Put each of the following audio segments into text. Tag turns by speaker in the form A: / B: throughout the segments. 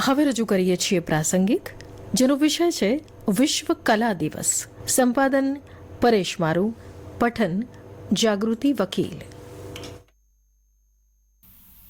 A: હવે રજૂ કરીએ છીએ પ્રાસંગિક, જેનો વિષય છે વિશ્વ કલા દિવસ. સંપાદન પરેશ મારુ, પઠન જાગૃતિ વકીલ.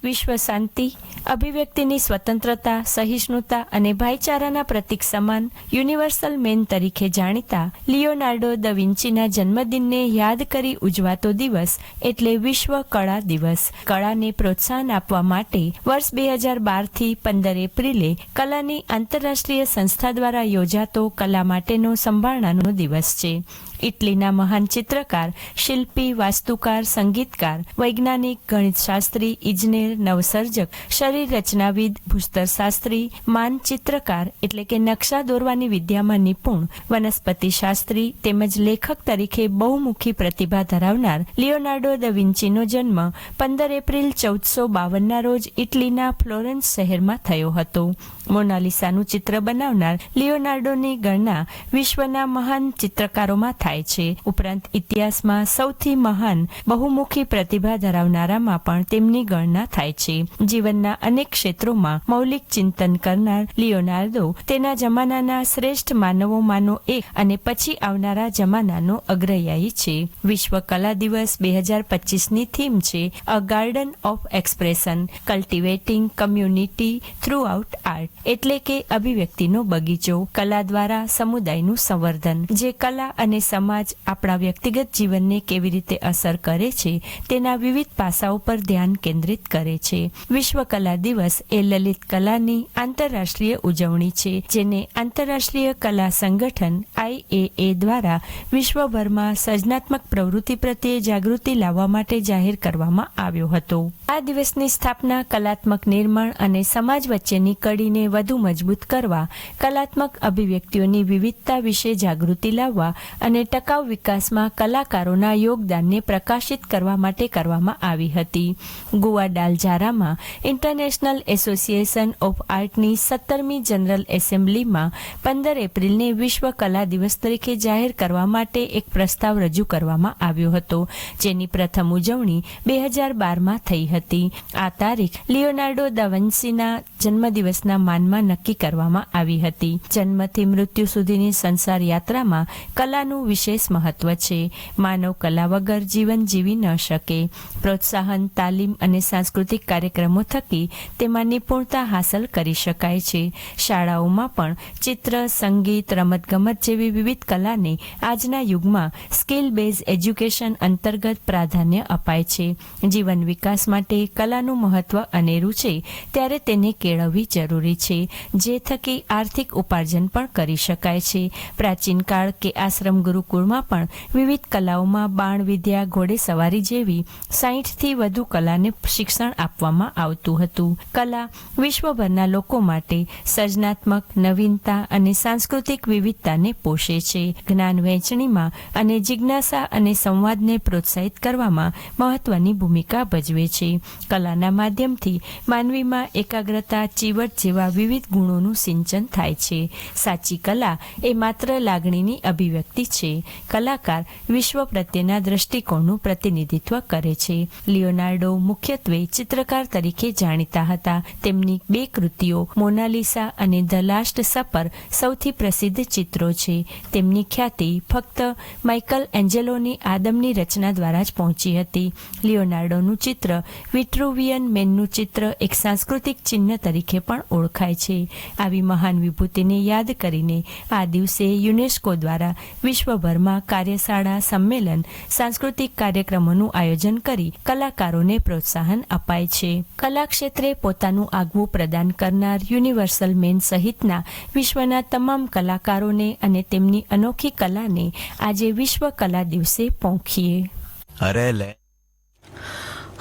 B: વિશ્વ શાંતિ, અભિવ્યક્તિની સ્વતંત્રતા, સહિષ્ણુતા અને ભાઈચારાના પ્રતીક સમાન યુનિવર્સલ મેન તરીકે જાણીતા લિયોનાર્ડો દ વિન્ચીના જન્મદિનને યાદ કરી ઉજવાતો દિવસ એટલે વિશ્વ કળા દિવસ. કળાને પ્રોત્સાહન આપવા માટે વર્ષ 2012થી 15 એપ્રિલે કલાની આંતરરાષ્ટ્રીય સંસ્થા દ્વારા યોજાતો કલા માટેનો સંભાળનાનો દિવસ છે. ઇટલીના મહાન ચિત્રકાર, શિલ્પી, વાસ્તુકાર, સંગીતકાર, વૈજ્ઞાનિક, ગણિતશાસ્ત્રી, ઇજનેર, નવસર્જક, શરીર રચનાવિદ, ભૂસ્તરશાસ્ત્રી, માનચિત્રકાર એટલે કે નકશા દોરવાની વિદ્યામાં નિપુણ, વનસ્પતિશાસ્ત્રી તેમજ લેખક તરીકે બહુમુખી પ્રતિભા ધરાવનાર લિયોનાર્ડો દ વિન્ચીનો જન્મ 15 એપ્રિલ 1452ના રોજ ઇટલીના ફ્લોરેન્સ શહેરમાં થયો હતો. મોનાલિસાનું ચિત્ર બનાવનાર લિયોનાર્ડોની ગણના વિશ્વના મહાન ચિત્રકારોમાં થાય છે. ઉપરાંત ઇતિહાસમાં સૌથી મહાન બહુમુખી પ્રતિભા ધરાવનારામાં પણ તેમની ગણના થાય છે. જીવનના અનેક ક્ષેત્રોમાં મૌલિક ચિંતન કરનાર લિયોનાર્ડો તેના જમાનાના શ્રેષ્ઠ માનવોમાંનો એક અને પછી આવનારા જમાનાનો અગ્રયાયી છે. વિશ્વ કલા દિવસ 2025ની થીમ છે a garden of expression, cultivating community throughout art, એટલે કે અભિવ્યક્તિનો બગીચો, કલા દ્વારા સમુદાયનું સંવર્ધન. જે કલા અને સમાજ આપણા વ્યક્તિગત જીવનને કેવી રીતે અસર કરે છે તેના વિવિધ પાસાઓ પર ધ્યાન કેન્દ્રિત કરે છે. વિશ્વ કલા દિવસ એ લલિત કલાની આંતરરાષ્ટ્રીય ઉજવણી છે, જેને આંતરરાષ્ટ્રીય કલા સંગઠન IAA દ્વારા વિશ્વભરમાં સર્જનાત્મક પ્રવૃત્તિ પ્રત્યે જાગૃતિ લાવવા માટે જાહેર કરવામાં આવ્યો હતો. આ દિવસની સ્થાપના કલાત્મક નિર્માણ અને સમાજ વચ્ચેની કડીને વધુ મજબૂત કરવા, કલાત્મક અભિવ્યક્તિઓની વિવિધતા વિશે જાગૃતિ લાવવા અને ટકાઉ વિકાસમાં કલાકારોના યોગદાનને પ્રકાશિત કરવા માટે કરવામાં આવી હતી. ગુઆડાલજારામાં ઇન્ટરનેશનલ એસોસિએશન ઓફ આર્ટની 17મી જનરલ એસેમ્બલીમાં 15 એપ્રિલને વિશ્વ કલા દિવસ તરીકે જાહેર કરવા માટે એક પ્રસ્તાવ રજૂ કરવામાં આવ્યો હતો, જેની પ્રથમ ઉજવણી 2012માં થઈ હતી. આ તારીખ લિયોનાર્ડો દ વિન્ચીના જન્મદિવસના માનમાં નક્કી કરવામાં આવી હતી. જન્મથી મૃત્યુ સુધીની સંસાર યાત્રામાં કલાનું વિશેષ મહત્વ છે. માનવ કલા વગર જીવન જીવી ન શકે. પ્રોત્સાહન, તાલીમ અને સાંસ્કૃતિક કાર્યક્રમો થકી તેમાં નિપુણતા હાંસલ કરી શકાય છે. શાળાઓમાં પણ ચિત્ર, સંગીત, રમતગમત જેવી વિવિધ કલાને આજના યુગમાં સ્કિલ બેઝ એજ્યુકેશન અંતર્ગત પ્રાધાન્ય અપાય છે. જીવન વિકાસ માટે કલાનું મહત્વ અનેરું છે, ત્યારે તેને કેળવવી જરૂરી છે, જે થકી આર્થિક ઉપાર્જન પણ કરી શકાય છે. પ્રાચીન કાળ કે આશ્રમ ગુરુકુળમાં પણ વિવિધ કલાઓમાં બાણ વિદ્યા, ઘોડેસવારી જેવી 60થી વધુ કલાને શિક્ષણ આપવામાં આવતું હતું. કલા વિશ્વભરના લોકો માટે સર્જનાત્મક નવીનતા અને સાંસ્કૃતિક વિવિધતાને પોષે છે. જ્ઞાન વહેંચણીમાં અને જિજ્ઞાસા અને સંવાદને પ્રોત્સાહિત કરવામાં મહત્વની ભૂમિકા ભજવે છે. કલાના માધ્યમથી માનવીમાં એકાગ્રતા, ચીવટ જેવા વિવિધ ગુણોનું સિંચન થાય છે. સાચી કલા એ માત્ર લાગણીની અભિવ્યક્તિ છે. કલાકાર વિશ્વ પ્રત્યેના દ્રષ્ટિકોણનું પ્રતિનિધિત્વ કરે છે. લિયોનાર્ડો મુખ્યત્વે ચિત્રકાર તરીકે જાણીતા હતા. તેમની 2 કૃતિઓ મોનાલિસા અને ધ લાસ્ટ સપર સૌથી પ્રસિદ્ધ ચિત્રો છે. તેમની ખ્યાતિ ફક્ત માઇકલ એન્જેલોની આદમની રચના દ્વારા જ પહોંચી હતી. લિયોનાર્ડોનું ચિત્ર વિટ્રુવિયન મેનનું ચિત્ર એક સાંસ્કૃતિક ચિહ્ન તરીકે પણ ઓળખાય છે. આવી મહાન વિભૂતિને યાદ કરીને આ દિવસે યુનેસ્કો દ્વારા વિશ્વભરમાં કાર્યશાળા, સંમેલન, સાંસ્કૃતિક કાર્યક્રમોનું આયોજન કરી કલાકારોને પ્રોત્સાહન અપાય છે. કલા ક્ષેત્રે પોતાનું આગવું પ્રદાન કરનાર યુનિવર્સલ મેન સહિતના વિશ્વના તમામ કલાકારોને અને તેમની અનોખી કલાને આજે વિશ્વ કલા દિવસે પોંખીએ.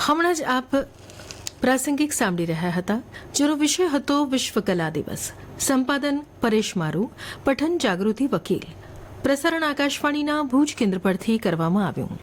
A: હમણાં જ આપ પ્રાસંગિક સાંભળી રહ્યા હતા, જેનો વિષય હતો વિશ્વ કલા દિવસ. સંપાદન પરેશ મારુ, પઠન જાગૃતિ વકીલ. પ્રસારણ આકાશવાણીના ભુજ કેન્દ્ર પરથી કરવામાં આવ્યું.